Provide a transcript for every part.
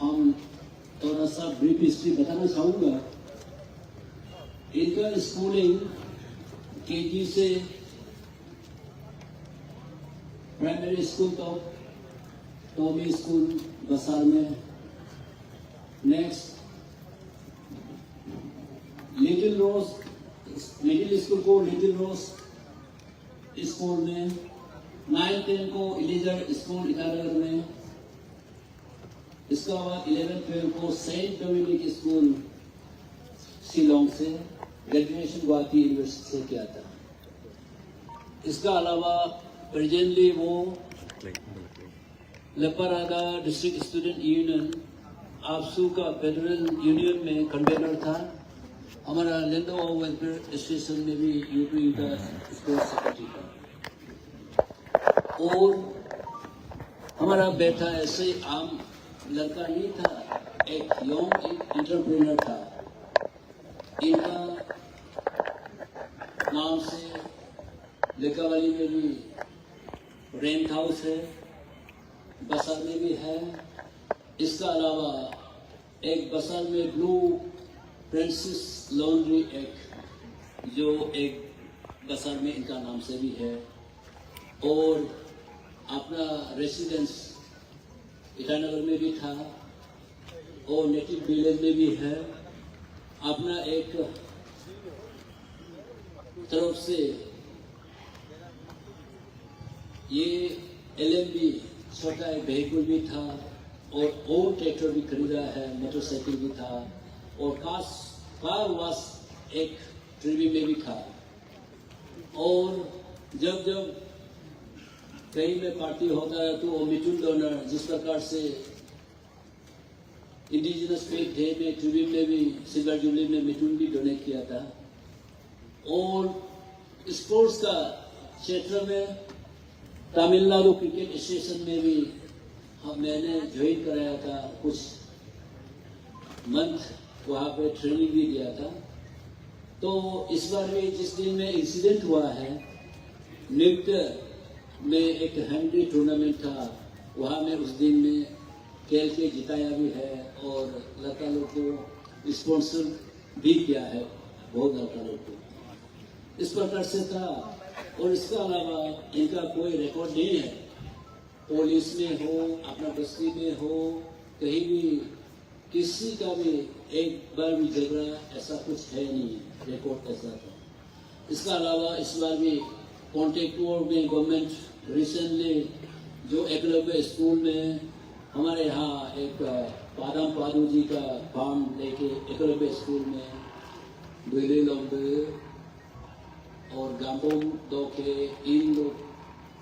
हम थोड़ा सा ब्रीफ हिस्ट्री बताना चाहूंगा। इनका स्कूलिंग केजी से प्राइमरी स्कूल तक टॉमी स्कूल बसार में, नेक्स्ट लिटिल रोज मिडिल स्कूल को लिटिल रोज स्कूल में, 9-10 को इलीजर स्कूल ईटानगर में, इसके बाद 11-12 को सेंट डोमिनिक स्कूल शिलोंग से, ग्रेजुएशन गुवाहाटी यूनिवर्सिटी से किया था। इसका अलावा प्रेजेंटली वो लेपारादा डिस्ट्रिक्ट स्टूडेंट यूनियन आपसू का फेडरल यूनियन में कन्वेनर था। हमारा लैंड वेलफेयर एसोसिएशन में भी यूपी का स्पोर्ट्स सेक्रेटरी था। और हमारा बेटा ऐसे आम लड़का नहीं था, एक यंग एंटरप्रेन्योर था। इनका नाम से लेकावाली में भी रेंट हाउस है, बसार में भी है। इसका अलावा एक बसार में ब्लू प्रिंसेस लॉन्ड्री एक जो एक बसार में इनका नाम से भी है। और अपना रेसिडेंस ईटानगर में भी था और नेटिव विलेज में भी है। अपना एक तरफ से ये LMB छोटा एक व्हीकल भी था और ट्रैक्टर भी खरीदा है, मोटरसाइकिल भी था और कार वाश एक ट्रिवी में भी था। और जब जब कहीं में पार्टी होता है तो वो मिथुन डोनर, जिस प्रकार से इंडिजिनस फेथ डे में ट्रिब्यून में भी सिल्वर जुबली में मिथुन भी डोनेट किया था। और स्पोर्ट्स का क्षेत्र में तमिलनाडु क्रिकेट एसोसिएशन में भी मैंने ज्वाइन कराया था, कुछ मंथ वहाँ पे ट्रेनिंग भी दिया था। तो इस बार भी जिस दिन में इंसिडेंट हुआ है, नृत्य में एक हैंडी टूर्नामेंट था, वहाँ में उस दिन में खेल के जिताया भी है और लड़का लोग को स्पॉन्सर भी किया है, बहुत लड़का लोग को। इस प्रकार से था। और इसके अलावा इनका कोई रिकॉर्ड नहीं है, पुलिस में हो, अपना बस्ती में हो, कहीं भी किसी का भी एक बार भी झगड़ा ऐसा कुछ है नहीं, रिकॉर्ड ऐसा था। इसके अलावा इस बार भी कॉन्टेक्ट में गवर्नमेंट रिसेंटली जो एकलव्य स्कूल में हमारे यहाँ एक पादम पादू जी का फार्म लेके एकलव्य स्कूल में दुईले लंबे और गांबों दो के इन लोग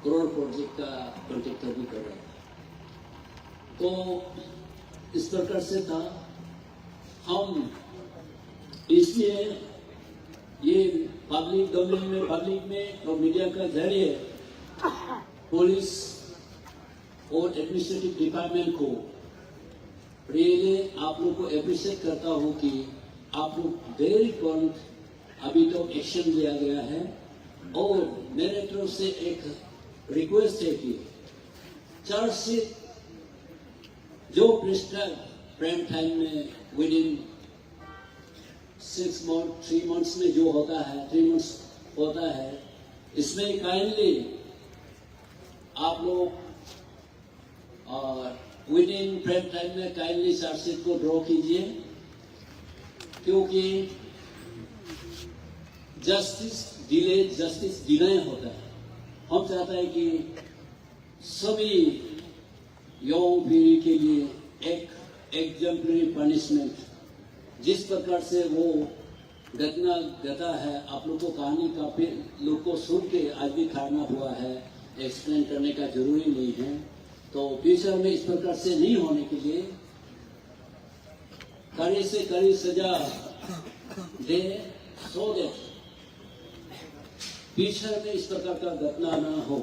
करोड़ प्रोजेक्ट का कॉन्ट्रैक्टर भी कर रहा था। तो इस प्रकार से था। हम इसलिए ये पब्लिक डोमेन में, पब्लिक में और मीडिया का जरिए पुलिस और एडमिनिस्ट्रेटिव डिपार्टमेंट को रियली आप लोग को अप्रिशिएट करता हूँ कि आप लोग वेरी तुरंत अभी तो एक्शन लिया गया है। और मेरे तरफ से एक रिक्वेस्ट है कि चार्जशीट जो प्रिस्क्राइब प्राइम टाइम में विद इन 3 मंथ्स में जो होता है, 3 मंथ्स होता है, इसमें काइंडली आप लोग विद इन प्राइम टाइम में काइंडली चार्जशीट को ड्रॉ कीजिए, क्योंकि जस्टिस डिनाई होता है। हम चाहते हैं कि सभी यौन पीढ़ी के लिए एक एग्जाम्पलरी पनिशमेंट, जिस प्रकार से वो घटना घटा है, आप लोग को कहानी काफी लोग को सुन के आज भी खाना हुआ है, एक्सप्लेन करने का जरूरी नहीं है। तो फ्यूचर में इस प्रकार से नहीं होने के लिए कड़ी से कड़ी सजा दे, सो दैट फ्यूचर में इस प्रकार का घटना ना हो।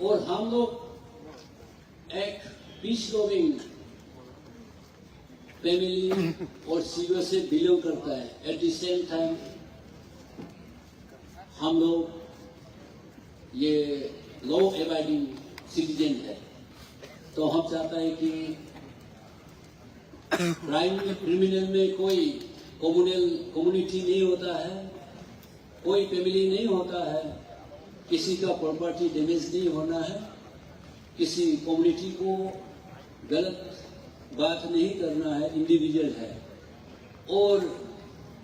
और हम लोग एक पीस लविंग फैमिली और सीवर से बिलोंग करता है। एट द सेम टाइम हम लोग ये लॉ एबाइडिंग सिटीजन है। तो हम चाहता है कि क्राइम क्रिमिनल में कोई कम्युनिटी नहीं होता है, कोई फैमिली नहीं होता है, किसी का प्रॉपर्टी डैमेज नहीं होना है, किसी कम्युनिटी को गलत बात नहीं करना है, इंडिविजुअल है। और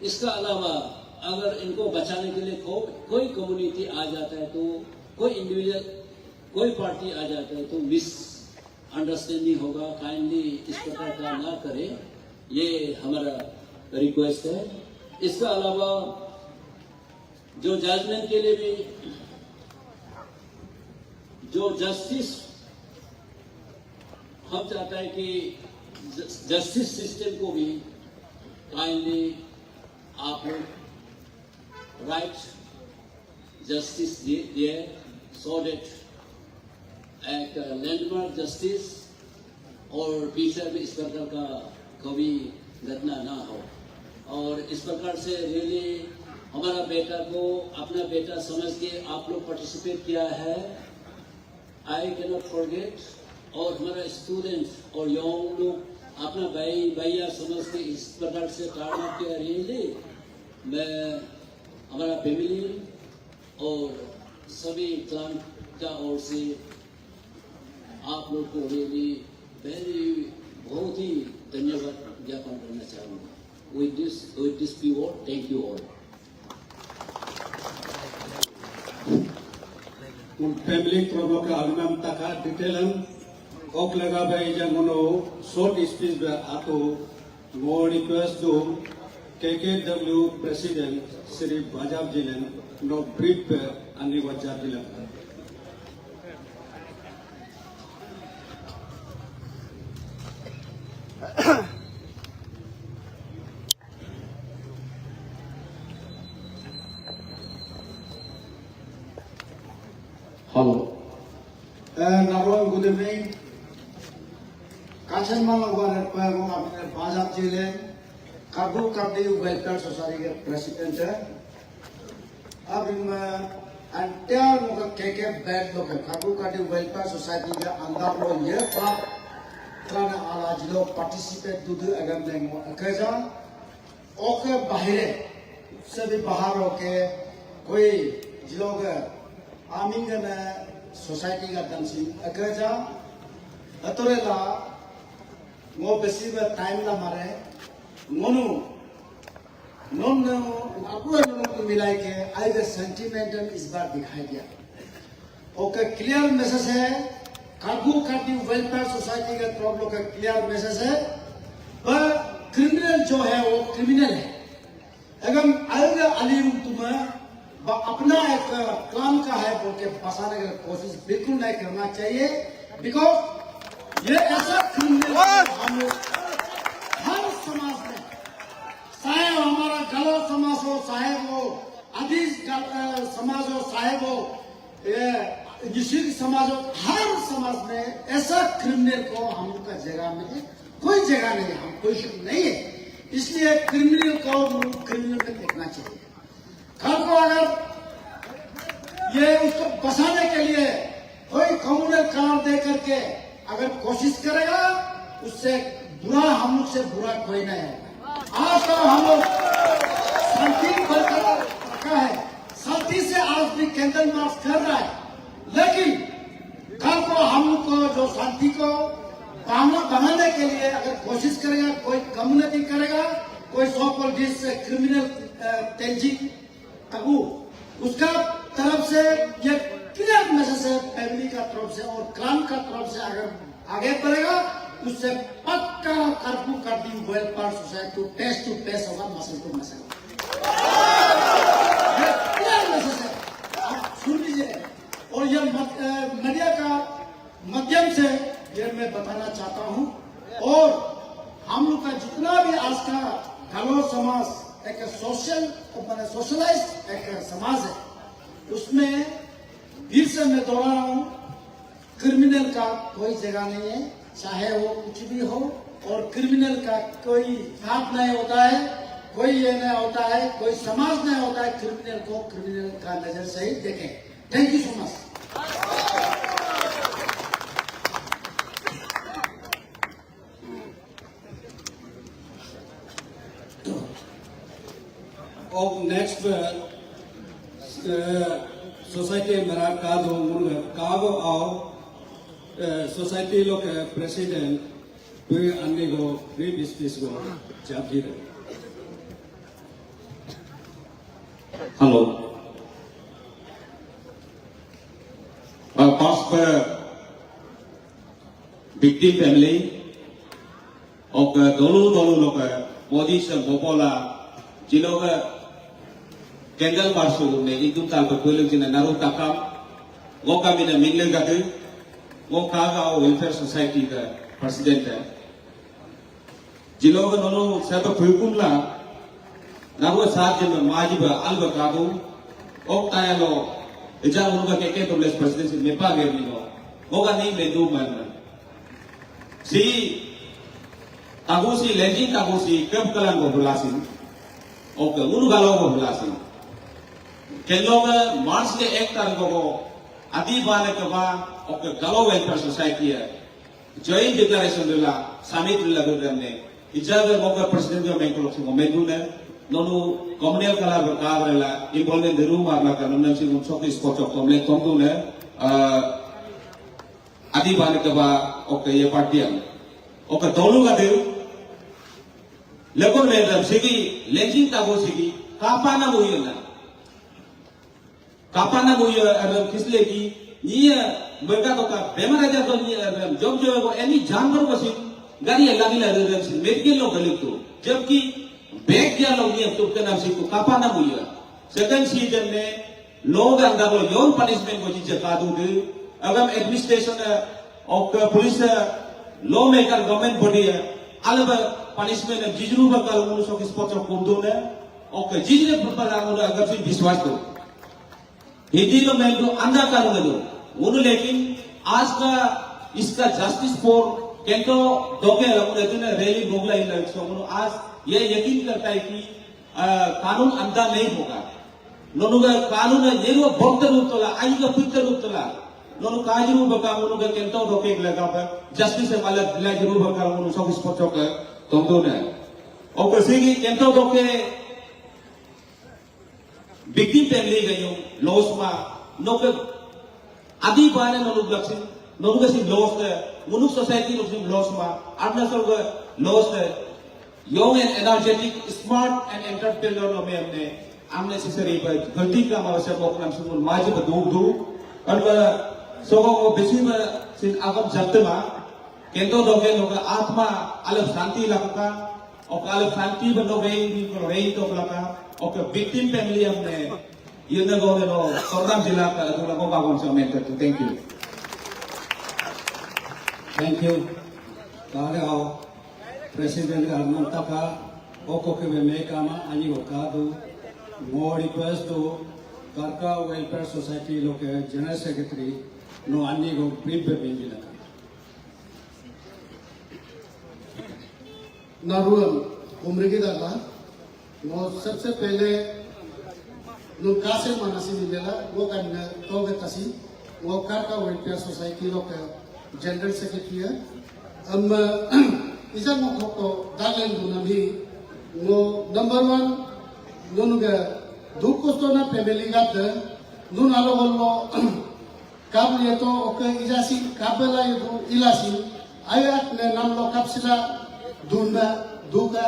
इसका अलावा अगर इनको बचाने के लिए कोई कम्युनिटी आ जाता है, तो कोई इंडिविजुअल, कोई पार्टी आ जाता है, तो मिस अंडरस्टैंडिंग होगा। काइंडली इस प्रकार का ना करें, ये हमारा रिक्वेस्ट है। इसका अलावा जो जजमेंट के लिए भी जो जस्टिस, हम चाहते हैं कि जस्टिस सिस्टम को भी काइंडली आप लोग राइट जस्टिस दिए, सो डेट एक लैंडमार्क जस्टिस और फ्यूचर में इस प्रकार का कभी घटना ना हो। और इस प्रकार से रियली हमारा बेटा को अपना बेटा समझ के आप लोग पार्टिसिपेट किया है, आई कैन नॉट फॉरगेट। और हमारा स्टूडेंट और यंग लोग अपना भाई भैया समझ के इस प्रकार से टार्न अप किया। रियली मैं हमारा फैमिली और सभी क्लान का ओर से आप लोग को रियली बहुत ही धन्यवाद ज्ञापन करना चाहूँगा। With this few words, thank you all. Family provoke almam taka detailan ok laga bai jangono short speech ba ato mo request do KKW President Sri Bajab Jilan no brief ani wajab jilan. Hello. Good evening. Kachan Malawar Pagong Abner Bajab Jilen, Kabu Kabdi Welfare Society के president है। अब entire लोग के बैठ लोग काबू काबी welfare society के अंदर लोग ये बात करने आला जिलो पार्टिसिपेट दूध अगम लेंगे अकेजा ओके बाहरे से भी बाहर होके कोई जिलो के आमिंग में सोसाइटी का दंसी अकेजा अतुरेला वो बेसी में टाइम ना मारे मोनू नॉन आपको को मिलाए के आई द सेंटिमेंटल इस बार दिखाई दिया। ओके क्लियर मैसेज है, काबू काटी वेलफेयर सोसाइटी के प्रॉब्लम का क्लियर मैसेज है। पर क्रिमिनल जो है वो क्रिमिनल है। अगर आएगा अलीम तुम्हें अपना एक काम का है बोल के फंसाने की कोशिश बिल्कुल नहीं करना चाहिए। बिकॉज ये ऐसा क्रिमिनल हम हर समाज में, चाहे हमारा गलो समाज हो, चाहे वो आदिज समाज हो, चाहे वो समाज हो, हर समाज में ऐसा क्रिमिनल को हम लोग का जगह में कोई जगह नहीं है, हम कोई शुरू नहीं है। इसलिए क्रिमिनल को क्रिमिनल में देखना चाहिए। कल को अगर ये उसको बचाने के लिए कोई कम्युनल करार दे करके अगर कोशिश करेगा, उससे बुरा हम लोग से बुरा कोई नहीं है। आज तो हम लोग शांति बरकरार रखा है, शांति से आज भी कैंडल मार्च कर रहा है। लेकिन कल को हम लोग को जो शांति को बनाने के लिए अगर कोशिश करेगा, कोई कम्युनिटी करेगा, कोई सो कॉल्ड क्रिमिनल तेजी तबू, उसका तरफ से ये क्लियर मैसेज है फैमिली का तरफ से और क्लान का तरफ से अगर आगे बढ़ेगा, उससे पक्का कर्फ्यू कर दी वेलफेयर सोसाइटी टू टेस्ट होगा, मसल टू मसल। ये क्लियर मैसेज है, आप सुन लीजिए। और ये मीडिया का माध्यम से ये मैं बताना चाहता हूँ। और हम लोग का जितना भी आज का गलो समाज एक सोशलाइज्ड एक समाज है, उसमें फिर से मैं दोहरा रहा हूँ, क्रिमिनल का कोई जगह नहीं है, चाहे वो कुछ भी हो। और क्रिमिनल का कोई हाथ नहीं होता है, कोई ये नहीं होता है, कोई समाज नहीं होता है। क्रिमिनल को क्रिमिनल का नजर से ही देखें। Thank you so much. society mera kado mun kago au society lo ke president tu anni go free business go jabji re. Hello. First, victim family of Dolu look Modi Sir Bopola, Jinoga, Kendall Parsu, Negidum Talpa Pulim in Naru Takam, Wokam in a Mingle Gatu, Wokaga Welfare Society, the President. Jinoga Nono Sapa Pupumla, Naru Sergeant Majiba Alba Kabu, Oktayalo. Ija unuka keke to less presidency mepa gerni no moga nahi le do man si tagusi legend tagusi kab kalan go bulasin okay unu galo go bulasin keloga march le ek tar go adi bane ka ba okay galo welfare society hai joint declaration dula summit la go gamne ija ga moga president ga men ko lo medu ne nonu communal kala berkabrela involvement di rumah maka nonu sih unsok sport komplek tomtu ne adi balik ke ba oke ya partian oke dolu kadu lekon medam segi legend tago segi kapana muyo adam kisle ki niya mereka toka bemar aja to niya adam job ko any जानवर को sih गाड़ी लगी लगे sih medical lo गलित तो जबकि bag क्या लोग ये तो क्या नाम से तो कापा ना बोलिए सेकंड सीजन में लोग अंदर वो यौन पनिशमेंट को चीज़ का दूँ अगर एडमिनिस्ट्रेशन और police law maker government body है अलग पनिशमेंट जिजरू बकर उन्होंने सो किस पॉच को दूँ ने और जिजरे पर उन्होंने अगर से विश्वास तो हिंदी लो मैं तो अंदर करूँगा तो उन्होंने लेकिन आज का इसका जस्टिस फॉर केंटो दोगे उन्होंने रैली बोगला इन लोगों आज ये यकीन करता है कि कानून अंधा नहीं होगा नोनुगा कानून ये वो बहुत रूप तोला आई का पितर रूप तोला नोनु काजरू बका नोनुगा केंटो रोके लगा पर जस्टिस से वाला दिला जरूर बका नोनु सब इस पचों का तुम ने और कैसे कि केंटो रोके बिक्री फैमिली गयो लॉस मा नोके आदि बाने नोनु लक्ष्य नोनुगा सिर्फ लॉस है नोनु सोसाइटी नोनु सिर्फ लॉस मा अपना सब लॉस है young and energetic, smart and entrepreneurial lo में हमने unnecessary पर गलती का हमारा सब लोग नाम सुन माजी पर दो और सोगों को बेसिक में सिर्फ आगम जल्द में केंद्र दोगे लोग आत्मा अलग शांति लगता और अलग शांति पर लोग रेंग तो लगा और victim family हमने ये न गोगे लो सोराम जिला का तो लोगों का कौन सा में करते thank you तारे आओ President Garmantaka, Oko Kama, Anigo Kadu, more request to Karka Welfare Society Local General Secretary, no Anigo Prepare Binjilaka. नारुल उम्र की दरला वो सबसे पहले लोग कासे मानसी मिलेगा वो करने तो वे तसी वो कार्का वेलफेयर सोसाइटी लोग जनरल सेक्रेटरी है हम इधर मुझको तो दालें दूना भी वो नंबर 1 नूनगे दुख को तो ना फैमिली का द नून आलो बोलो कब ये तो ओके इजासी काबला ये तो इलासी आयात ने नाम लो कब सिला दूना दूका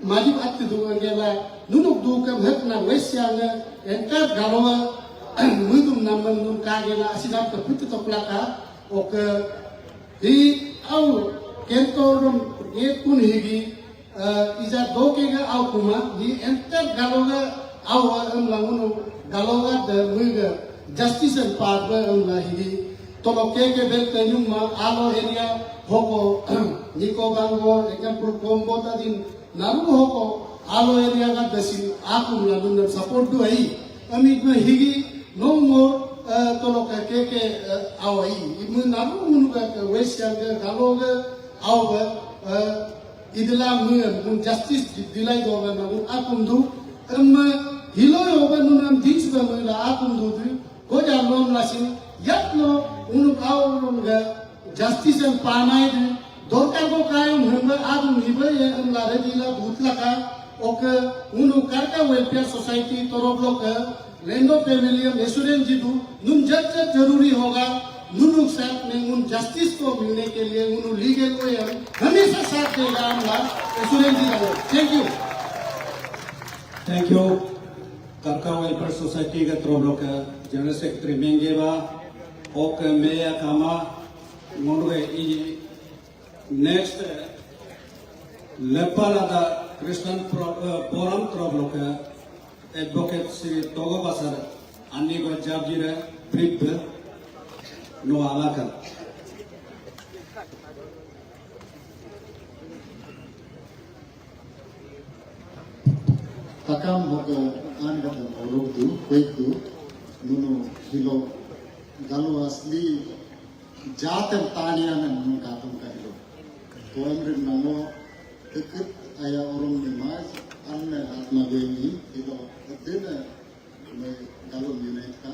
माजिब आती दूंगा गेला नूनुक दूका महक ना वैसे आने एंकर गालों मुझुम नाम नून कागेला असिना तो पिट तो प्लाका ओके ही आओ केंटोरम ये कुन हिगी इजा दो के गा आउ कुमा दी एंटर गालोगा आउ हम लाउनो गालोगा द मुइगा जस्टिस एंड पार्ट हम ला हिगी तो लो के बेल तयुम मा आलो एरिया होको निको बांगो एग्जांपल कोम्बो ता दिन नारु होको आलो एरिया का दसिन आकुम ला दुन सपोर्ट दु हई अमित में हिगी नो मोर तो लो के आउ हई इमु नारु मुनुगा वेस्या गालोगा आउ इदला मुन जस्टिस दिलाई दोगा ना मुन आकुंदु हिलो योगा नुन दिस बा मुला आकुंदु को जा लोन लासिन यत्नो उन आउ जस्टिस एंड पानाई दोरका को कायम हम आदम हिबे ये अमला रे दिला भूतला का ओके उनु करका वेलफेयर सोसाइटी तोरबलो के लैंड ऑफ फैमिलियम एश्योरेंस जिदू नुन जब जरूरी होगा नुनु साथ में उन जस्टिस को मिलने के लिए उनु लीगल वे हमेशा साथ देगा हमला एश्योरेंस जिदू थैंक यू करका वेलफेयर सोसाइटी के तोरबलो के जनरल सेक्रेटरी मेंगेबा ओके मेया कामा मोनवे ई नेक्स्ट लेपालादा क्रिश्चियन फोरम तोरबलो के एडवोकेट श्री टोगो बासर अन्नी को जाबजीरे प्रिप नो आलाकर takam hoga angatan orogdu koikdu nuno hilo galu asli jatem taniya na nuno katum kahilo to amrin namo tikit aya orong nimaz anne atma goini hilo adena me galu unit ka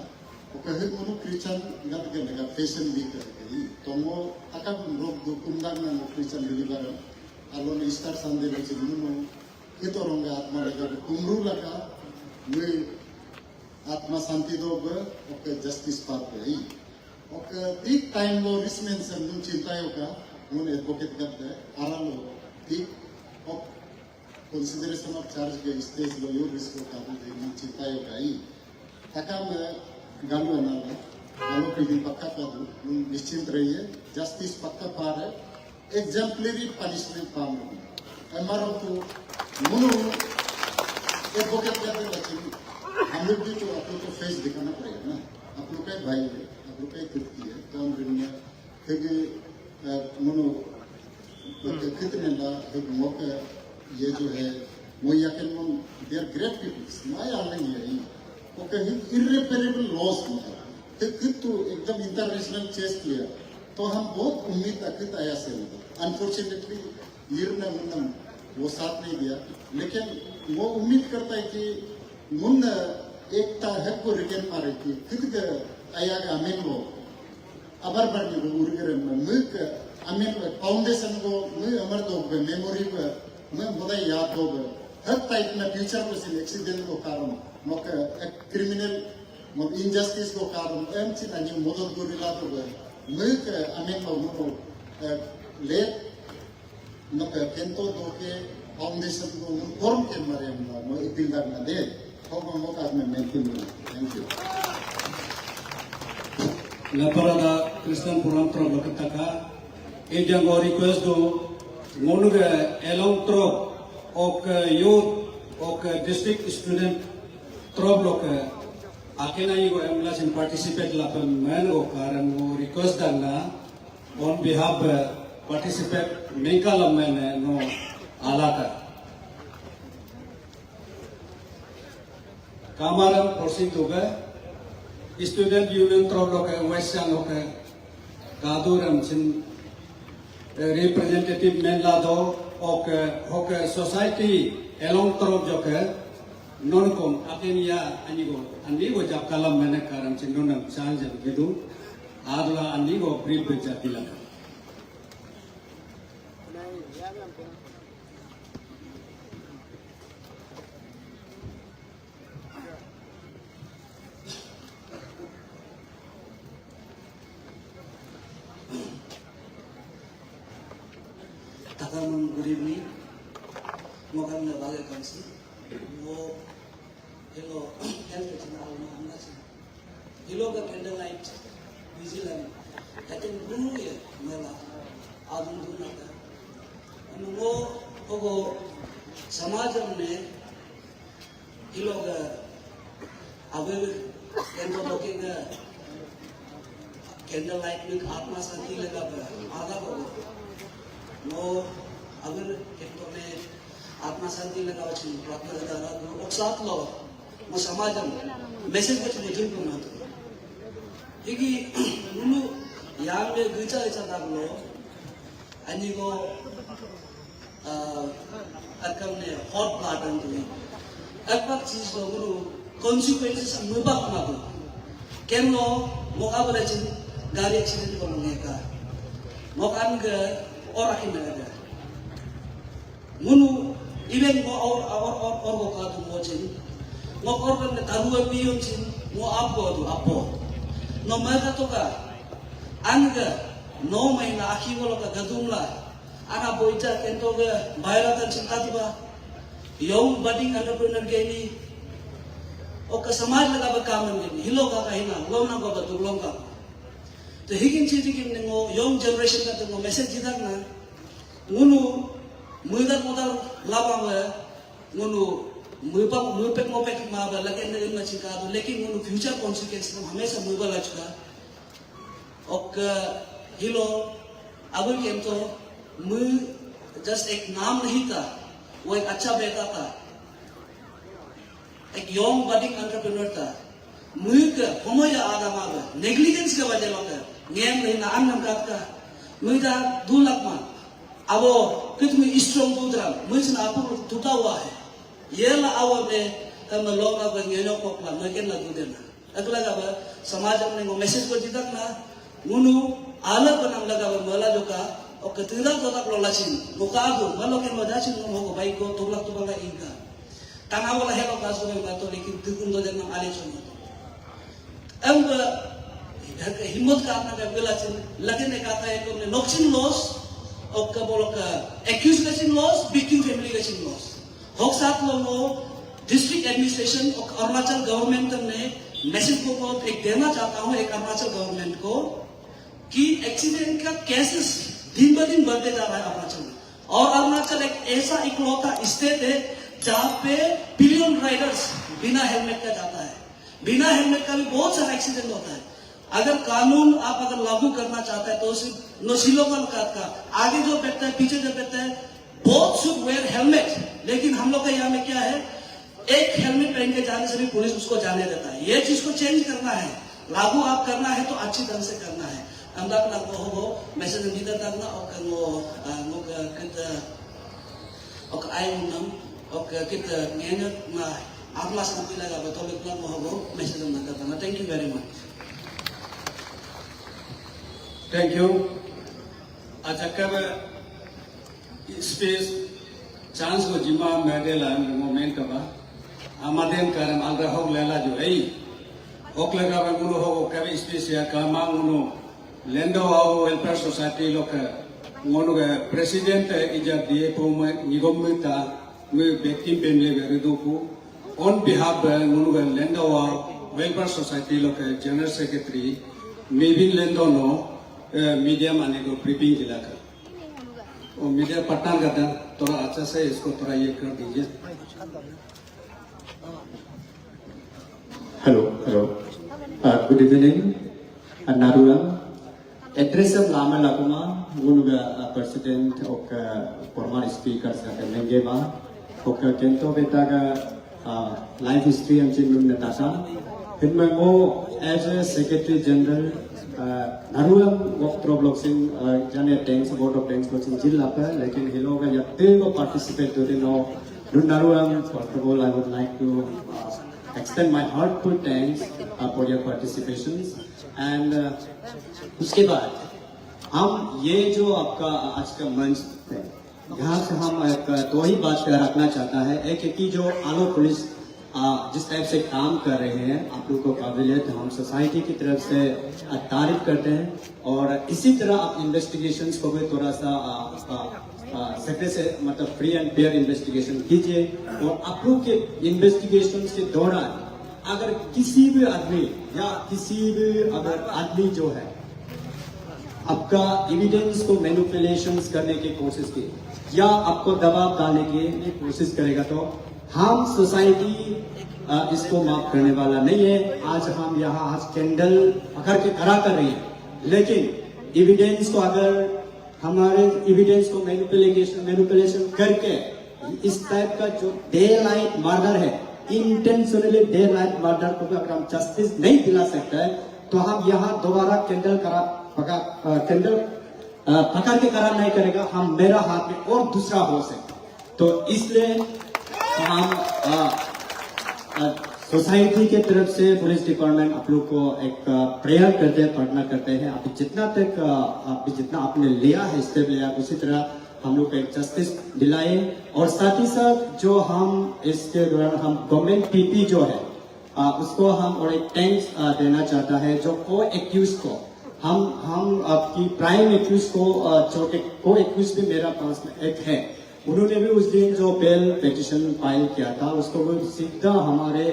okahil nuno christian gat ga fashion week kai tomo takam rogdu kumdang na christian believer alon easter sunday le nuno itu orang आत्मा लगा कुमरू लगा वे आत्मा शांति दो ब okay justice पार पे okay ठीक time वो रिसमेंट से नुन चिंता योगा नुन एडवोकेट करते आराम लो ठीक और कंसिडरेशन ऑफ चार्ज के स्टेज लो यो रिस्क को काबू दे नुन चिंता योगा तका में गालू ना गालू पे भी पक्का कर दो नुन निश्चिंत रहिए जस्टिस पक्का पार है एग्जाम्पलरी पनिशमेंट पाम हमारा तो मुनु एडवोकेट करते हैं हम लोग भी तो आप लोग को फेस दिखाना पड़ेगा ना आप लोग का भाई है आप लोग का कृति है तो हम दुनिया फिर मुनु कितने ला एक मौका ये जो है मोया के मुन देयर ग्रेट पीपल्स माया नहीं है वो कहीं इर्रेपरेबल लॉस होता है तो एकदम इंटरनेशनल चेस प्लेयर तो हम बहुत उम्मीद रखते आया से अनफॉर्चुनेटली यिरना मुन्ना वो साथ नहीं दिया लेकिन वो उम्मीद करता है कि मुन एकता है को रिटेन मारे कि खुद के आया का अमीन वो अबर बढ़ने को उर्गरे में मुक अमीन फाउंडेशन को मुझे अमर दो पे मेमोरी पे मैं मुझे याद हो गया हर टाइप में फ्यूचर में सिर्फ एक्सीडेंट को कारण मौके क्रिमिनल मौके इनजस्टिस को कारण एम चिन्ह नहीं मदद को रिला तो गया मुक अमीन को मुको ले मौके केंतो दो के फाउंडेशन को फॉर्म के मारे हम लोग अपील करना दे तो हम मौका में मेंटेन थैंक यू लेपरादा क्रिश्चियन फोरम तोरबलो के तका ए जंगो रिक्वेस्ट दो मोनुगे एलोंत्रो ओक यूथ ओक डिस्ट्रिक्ट स्टूडेंट तोरबलो के आकेना ये एम्बुलेंस इन पार्टिसिपेट लापन मैन को कारण वो रिक्वेस्ट करना ऑन बिहाफ पार्टिसिपेट मेका लम्बे नो आलाका कामारम प्रोसिंग तो गए स्टूडेंट यूनियन तोरबलो के वेस्टर्न होके कादुरम सिन रिप्रेजेंटेटिव मेन लादो ओके होके सोसाइटी एलोंग तोरब जो के नॉन कोम अकेनिया अनिगो जब कलम मैंने कारण सिन नोनम चाल जब गिदू आदला अनिगो ब्रीफ जाती लगा Takamang good evening. Mukhang na bagay kansi. Wo hello health na alma amna si. Hello ka candlelight vigilant. Atin guru ye mela adun duna ka. Anu wo hogo samajam ne hello ka awe kendo dokinga candlelight में आत्मा शांति लगा आधा होगा वो अगर एक में आत्मा शांति लगा वचन प्रार्थना करता है और साथ लो वो समाजम मैसेज कुछ मुझे को ना तो हिगी नुनु यार में गुचा ऐसा दाग लो अन्य को अकम ने हॉट प्लाटन तो ही अकब चीज को गुरु consequences मुबाक ना तो केन लो मुकाबले चिन गाड़ी एक्सीडेंट करने का मौकान के और आखिर में लगा मुनु Even mo or mo ka tu mo chin. Mo or kan taru pion chin mo apo tu apo. No mereka tu ka anga no mai na akhi wala ka gadumla ana boita kento ga bayra tan cinta tiba young budding entrepreneur ke ni o ka samaj laga ba kaman ke ni hilo ka kahina lom na ba tulong ka to higin chiti kin ngo young generation ka to message jidak na ngunu muidat modal labang la ngunu मुपक मा बा लगे न इन चिका तो लेकिन उन future consequence हम हमेशा मुबा लचका और हिलो अब के तो मु जस्ट एक नाम नहीं था वो एक अच्छा बेटा था एक यंग बडिंग एंटरप्रेन्योर था मु का होमया आदा मागा नेग्लिजेंस के वजह लगा गेम नहीं ना अन्नम का मु दा 2 लाख मा अब कितनी स्ट्रांग दूसरा मुझे ना आपको टूटा हुआ है ये ला awal में हम लोग ना बंगेनो को अपना मकेन ना दूध ना अगला का समाज हमने वो मैसेज को जितक ना मुनु अलग बनाम लगा मला जो का और कतिला तो तक लोला चिन मुकाबु malo के मजा चिन हम हो भाई को तुगला तुगला इनका तंगा वाला है लोग कासो में बात तो लेकिन दुकुन तो जन्म आले चुन अब हिम्मत का अपना का बेला चिन लगे ने कहता है कि हमने नॉक्सिन लॉस और का बोलो का एक्यूज का चिन लॉस विक्टिम फैमिली का चिन लॉस होक साथ लोगों डिस्ट्रिक्ट एडमिनिस्ट्रेशन और अरुणाचल गवर्नमेंट ने मैसेज को एक देना चाहता हूं एक अरुणाचल गवर्नमेंट को कि एक्सीडेंट का केसेस दिन ब दिन बढ़ते जा रहा है अरुणाचल में और अरुणाचल एक ऐसा इकलौता स्टेट है जहां पे बिलियन राइडर्स बिना हेलमेट का जाता है बिना हेलमेट का भी बहुत सारा एक्सीडेंट होता है अगर कानून आप अगर लागू करना चाहते हैं तो सिर्फ नशीलों का आगे जो बैठता है पीछे जो बैठता है both should wear helmet लेकिन हम लोग का यहाँ में क्या है एक हेलमेट पहन के जाने से भी पुलिस उसको जाने देता है ये चीज को चेंज करना है लागू आप करना है तो अच्छी तरह से करना है अंदाज ना हो मैसेज नहीं देता ना और वो कित और आई उन्नम और कित नेने ना आत्मा शांति लगा बताओ लेकिन वो मैसेज नहीं देता ना thank you very much thank you अच्छा कब स्पेस चांस को जिम्मा मेडेला मोमेंट का आमादेन करम आल्रा होग लेला जो है होक लगा बंगुलो हो कभी स्पेस या कामा मुनो लेंडो आओ वेलफेयर सोसाइटी लोग मोनो के प्रेसिडेंट इजा दिए पो में निगम में था मैं व्यक्ति पे मिले गरीबों को ऑन बिहाफ मुनो के लेंडो आओ वेलफेयर सोसाइटी लोग जनरल सेक्रेटरी मेबिन लेंडो नो मीडिया माने को ब्रीफिंग दिला कर और मीडिया पटना का था थोड़ा अच्छा से इसको थोड़ा ये कर दीजिए हेलो गुड इवनिंग नारुराम एड्रेस ऑफ लामा लाकुमा गुनुगा प्रेसिडेंट और फॉर्मर स्पीकर से लेंगे बा और केंतो बेटा का लाइफ हिस्ट्री हम चिन्ह में तासा फिर मैं वो एज ए सेक्रेटरी जनरल नारुराम वक्त ब्लॉक्सिंग जाने टैंक्स बोर्ड ऑफ टैंक्स ब्लॉक्सिंग जिला पर लेकिन हिलो का यत्ते को पार्टिसिपेट होते नो नारुराम first of all I would like to extend my heartful thanks for your participations and उसके बाद हम ये जो आपका आज का मंच है यहाँ से हम दो ही बात रखना चाहता है एक कि जो आलो पुलिस जिस टाइप से काम कर रहे हैं आप लोगों को काबिलियत हम सोसाइटी की तरफ से तारीफ करते हैं और इसी तरह आप इन्वेस्टिगेशंस को भी थोड़ा सा सेक्रेटरी से मतलब फ्री एंड फेयर इन्वेस्टिगेशन कीजिए और आप लोग के इन्वेस्टिगेशन के दौरान अगर किसी भी आदमी या किसी भी अगर आदमी जो है आपका एविडेंस को मैनिपुलेशंस करने की कोशिश की या आपको दबाव डालने की कोशिश करेगा तो हम सोसाइटी इसको माफ करने वाला नहीं है। आज हम यहाँ आज कैंडल पकड़ के खड़ा कर रहे हैं लेकिन एविडेंस को अगर हमारे एविडेंस को मैनिपुलेशन करके इस टाइप का जो डे नाइट मर्डर है इंटेंशनली डे नाइट मर्डर को अगर हम जस्टिस नहीं दिला सकते हैं तो हम यहाँ दोबारा कैंडल पकड़ के करा नहीं करेगा हम मेरा हाथ में और दूसरा हो सकता तो इसलिए हम सोसाइटी के तरफ से पुलिस डिपार्टमेंट आप लोग को एक प्रेयर करते हैं प्रार्थना करते हैं अभी जितना आपने लिया है स्टेप लिया उसी तरह हम लोग को एक जस्टिस दिलाए। और साथ ही साथ जो हम इसके दौरान हम गवर्नमेंट पीपी जो है उसको हम और एक थैंक्स देना चाहता है, जो को एक्यूज को हम आपकी प्राइम एक्यूज को छोटे को एक्यूज भी मेरा पास में एक है, उन्होंने भी उस दिन जो बेल पिटिशन फाइल किया था उसको वो सीधा हमारे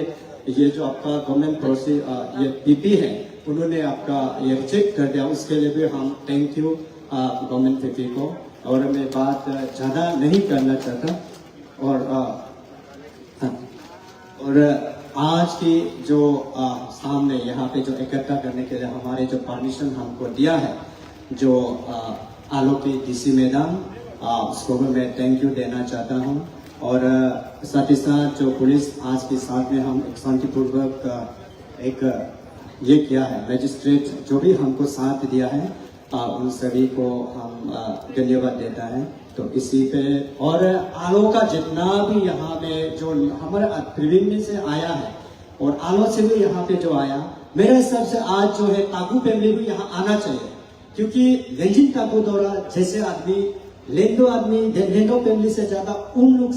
ये जो आपका गवर्नमेंट प्रोसेस ये पीपी है उन्होंने आपका ये रिजेक्ट कर दिया। उसके लिए भी हम थैंक यू गवर्नमेंट पीपी को। और मैं बात ज़्यादा नहीं करना चाहता। और आज की जो सामने यहाँ पे जो इकट्ठा करने के लिए हमारे जो परमिशन हमको दिया है, जो आलोकी डीसी मैडम, उसको भी मैं थैंक यू देना चाहता हूँ। और साथ ही साथ जो पुलिस आज के साथ में हम एक शांतिपूर्वक एक ये किया है, मैजिस्ट्रेट जो भी हमको साथ दिया है उन सभी को हम धन्यवाद देता है। तो इसी पे और आलो का जितना भी यहाँ पे जो हमारे त्रिवेणी से आया है और आलो से भी यहाँ पे जो आया, मेरे हिसाब से आज जो है ताकू फैमिली भी यहाँ आना चाहिए, क्योंकि लेंजिन ताकू द्वारा जैसे आदमी लेंडो फैमिली से ज्यादा उन लोग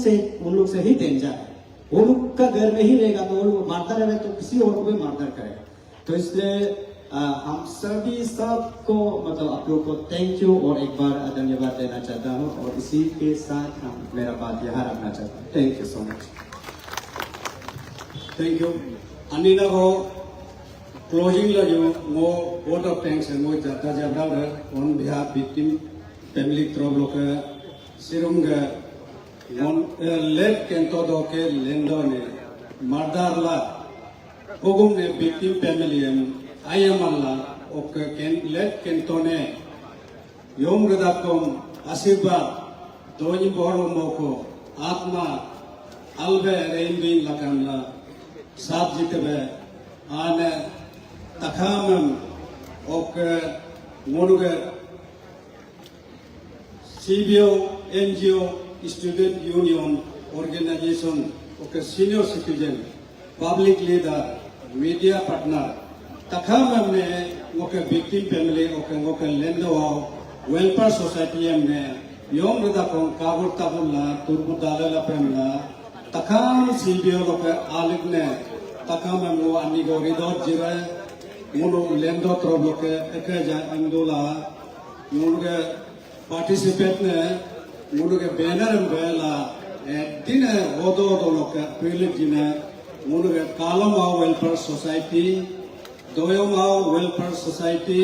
से ही डेंजर है। वो लोग का घर में ही रहेगा तो वो लोग मारता रहेगा तो किसी और को भी मारता करेगा। तो इसलिए हम सभी सबको मतलब आप लोगों को थैंक यू और एक बार धन्यवाद देना चाहता हूँ। और इसी के साथ हम मेरा बात यहाँ रखना चाहता हूँ। Thank you so much. Thank you. Anina ko closing la jo mo vote of thanks mo jata jabral on behalf victim family trouble ka sirum ga mon let kento do ke lendo ne mardar la ogum ne victim family ayamalla ok ken let kento ne yom radakom asirbat doni boro moko atma albe reindin lakamla साथ जीते में आने तखामम और मोनुगे CBO NGO student union organisation और senior citizen public leader media partner तखामम ने वो के विक्टिम फैमिली और वो के लेंडो वेलफेयर सोसाइटी में योम रदा को काबुल ताबुल्ला तुर्बु दालेला पेमला तखाम CBO लोग आलिक ने तखाम में वो अन्य गोरीदोर जिरे मुनु लेंडो ट्रोबलो के एक अंदुला मुनु के पार्टिसिपेट ने मुनु के बैनर में बेला दिन ओदो लोग के प्रिलिक जिने मुनु के कालम आओ वेलफेयर सोसाइटी दोयम आओ वेलफेयर सोसाइटी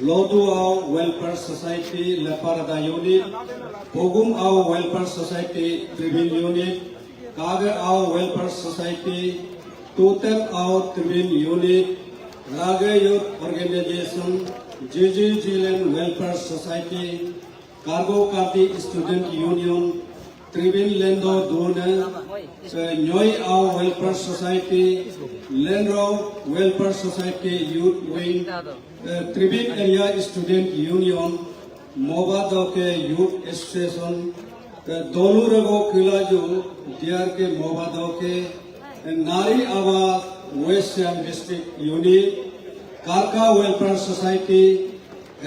लोदू आओ वेलफेयर सोसाइटी लेपारादा यूनिट भोगुम आओ वेलफेयर सोसाइटी त्रिवेणी यूनिट कागे आओ वेलफेयर सोसाइटी टोटल आओ त्रिवेणी यूनिट रागे यूथ ऑर्गेनाइजेशन जीजी जिलेन वेलफेयर सोसाइटी कार्गो कार्डी स्टूडेंट यूनियन त्रिवेणी लेंडो दोने न्योय आओ वेलफेयर सोसाइटी लेंडो welfare society youth wing Triveni area student union मोबादो के यूथ एसोसिएशन दोलुरगो किलाजू दियार के मोबादो के नारी आवाज वेस्ट सियांग डिस्ट्रिक्ट यूनिट कारका वेलफेयर सोसाइटी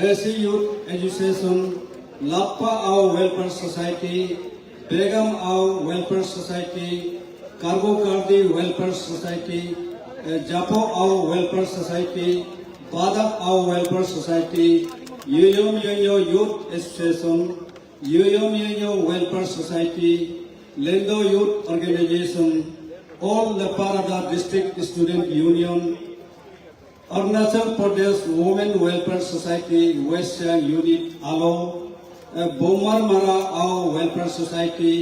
ऐसी यूथ एजुकेशन लापा आओ वेलफेयर सोसाइटी बेगम आओ वेलफेयर सोसाइटी कार्गो कार्डी वेलफेयर सोसाइटी जापो आओ वेलफेयर सोसाइटी बादक आओ वेलफेयर सोसाइटी यूयोम यूथ एसोसिएशन यूयोम वेलफेयर सोसाइटी लेंडो यूथ ऑर्गेनाइजेशन ऑल लेपारादा district student union Arunachal Pradesh women welfare society west Siang unit आलो बोमर मारा आओ वेलफेयर सोसाइटी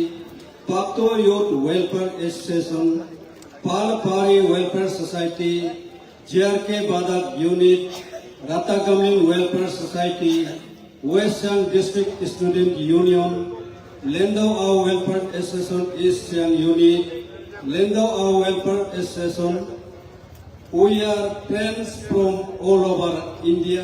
पाक्तो यूथ वेलफेयर एसोसिएशन पालपारी वेलफेयर सोसाइटी JRK बादक यूनिट रातागमिंग welfare society west Siang district student union लेंडो आओ welfare association east Siang unit लेंडो आओ welfare association we are friends from all over India.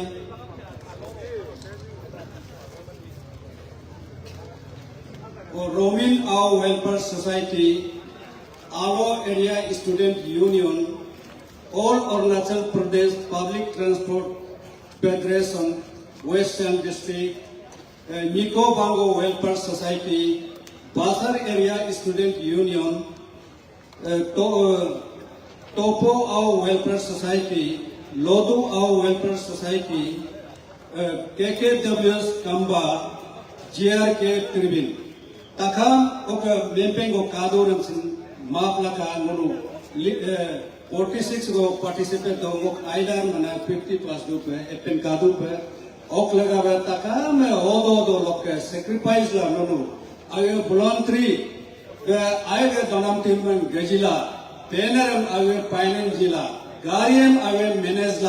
Romin Ao Welfare Society, Alo Area Student Union, All Arunachal Pradesh Public Transport Federation, West Siang District, Miko Bango Welfare Society, Basar Area Student Union, Topo Au Welfare Society, Lodu Au Welfare Society, KKWS Kamba, GRK Tribune. Takam oka mempeng o kadoran sin maplaka ngono 46 go participate do mok aidan mana 50 plus do pe epen kadu pe ok laga ba takam odo lok sacrifice la nono ayo voluntary ayo donam timman gajila penaram ayo painan jila gariam ayo manage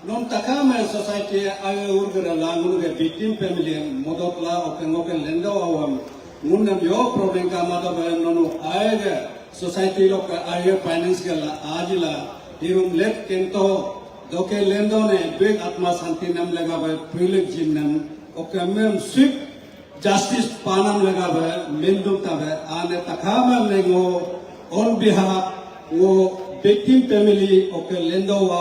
non takam society ayo urgara langunu ge victim family modotla ok ngok lendo awam Ngunam yo problem kama to ba nono aega society lok aega finance gala ajila hirum let kento doke lendo ne big atma santi nam laga ba privilege jin nam okamem swift justice panam laga ba mendum ta ba ane takama lengo on behalf wo victim family oke lendo wa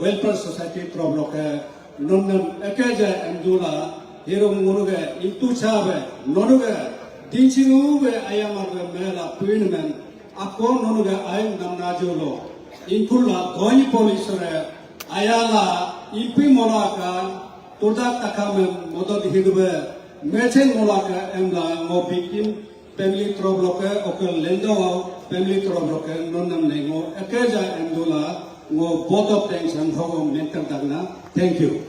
welfare society problem ke nonam ekeja andula hirum nguruga intu chabe nonuga Dinchinu be ayamar be mela puinmen ako nonuga ayam namna jolo inkula doi polisore ayala ipi molaka turda takame modod hidube mechen molaka emla ngo bikin family trobloke okel lendo family trobloke nonnam nengo ekeja endula ngo both of things and hogo mental dagna. Thank you.